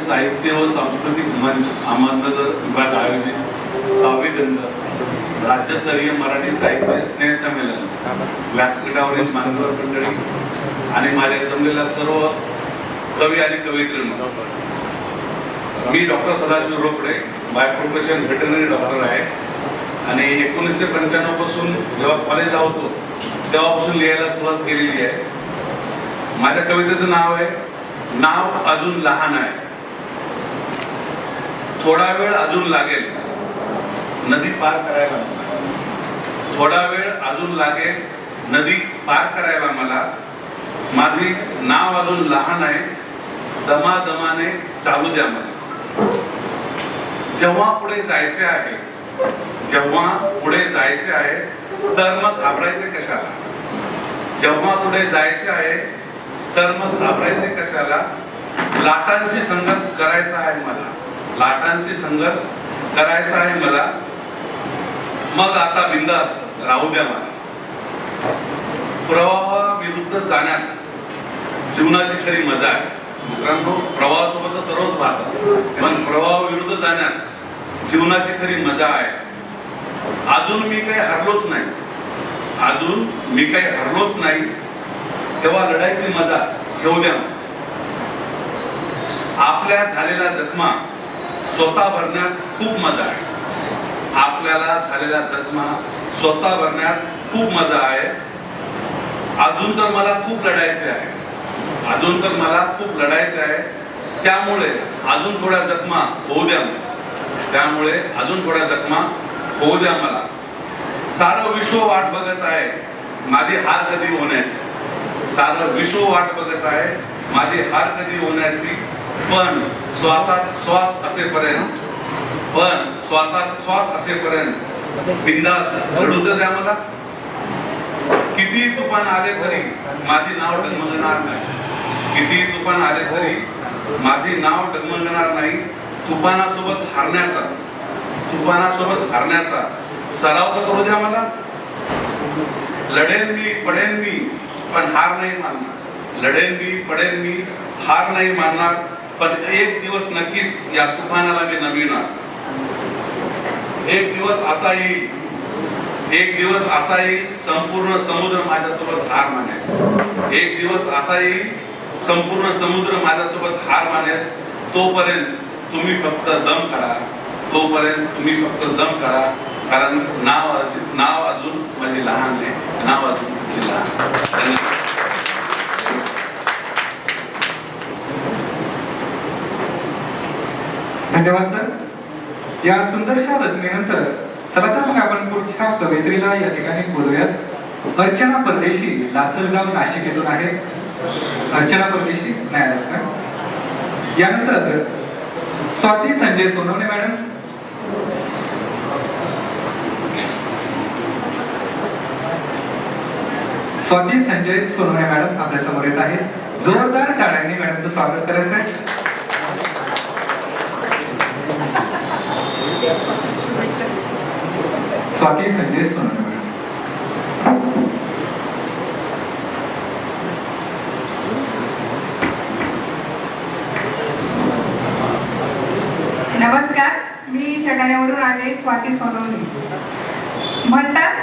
साहित्य व सांस्कृतिक मंच अहमदनगर विभाग आयोजित काव्यगंध राज्यस्तरीय मराठी साहित्य स्नेह संमेलन व्यासपीठावरील मान्यवर मंडळी आणि माझ्या जमलेल्या सर्व कवी आणि कवयित्रींनो, मी doctor Sadashiv Rokade by profession veterinary doctor आहे आणि 1995 पासून जेव्हा कॉलेजला होतो तेव्हापासून लिहायला सुरुवात केलेली आहे. माझ्या कवितेचं नाव आहे नाव अजून लहान आहे. थोडा वेळ अजून लागेल नदी पार करायला, थोडा वेळ अजून लागेल नदी पार करायला मला. माझी नाव अजून लहान आहे, दमादमाने चालू द्या मला. जेव्हा पुढे जायचे आहे, जेव्हा पुढे जायचे आहे तर मग घाबरायचे कशाला. जेव्हा पुढे जायचे आहे तर मग घाबरायचे कशाला. लाटांशी संघर्ष करायचा आहे मला, लाटांशी संघर्ष करायचा आहे मला. मग आता बिंदास राहू द्या मला. प्रवाहाविरुद्ध जाण्यात जीवनाची खरी मजा आहे. मित्रांनो, प्रवाहासोबत सर्वच पाहतात, पण प्रवाहाविरुद्ध जाण्यात जीवनाची खरी मजा आहे. अजून मी काही हरलोच नाही, अजून मी काही हरलोच नाही, तेव्हा लढाईची मजा घेऊ द्या. आपल्या झालेल्या जखमा स्वतः भरण्यात खूप मजा आहे. आपल्याला झालेल्या जखमा स्वतः भरण्यात खूप मजा आहे. अजून तर मला खूप लढायचे आहे, अजून तर मला खूप लढायचे आहे. त्यामुळे अजून थोड्या जखमा होऊ द्या, त्यामुळे अजून थोड्या जखमा होऊ द्या मला. सारं विश्व वाट बघत आहे माझी हार कधी होण्याची. सारं विश्व वाट बघत आहे माझी हार कधी होण्याची. पण श्वासात श्वास असेपर्यंत, पण श्वासात श्वास असेपर्यंत बिंदास लढू द्या मला. किती तुफान आले तरी माझी नाव डगमगणार नाही, किती तुफान आले तरी माझी नाव डगमगणार नाही. तुफानासोबत हारण्याचा, तुफानासोबत हारण्याचा सराव तर करू द्या मला. लढेन मी पडेन मी पण हार नाही मानणार. लढेन मी पडेन मी हार नाही मानणार. पण एक दिवस नक्कीच या तुफानाला मी नमविणार. एक दिवस असा येईल, एक दिवस असा येईल संपूर्ण समुद्र माझ्यासोबत हार मानेल. एक दिवस असा येईल संपूर्ण समुद्र माझ्यासोबत हार मानेल. तोपर्यंत तुम्ही फक्त दम काढा, तोपर्यंत तुम्ही फक्त दम काढा. कारण नाव अजून म्हणजे लहान आहे, नाव अजून लहान. धन्यवाद सर. या सुंदरशा रचनेनंतर चला तर मग आपण पुढच्या कवयित्रीला या ठिकाणी बोलूयात. अर्चना परदेशी लासलगाव नाशिक येथून आहे. अर्चना परदेशी नाही आलात का? यानंतर स्वाती संजय सोनवणे मॅडम. स्वाती संजय सोनवणे मॅडम आपल्या समोर येत आहे. जोरदार टाळ्यांनी मॅडमचं स्वागत करायचं आहे. स्वाती संजय सोनवणे मॅडम. नमस्कार, मी सटाण्यावरून आले स्वाती सोनवणे.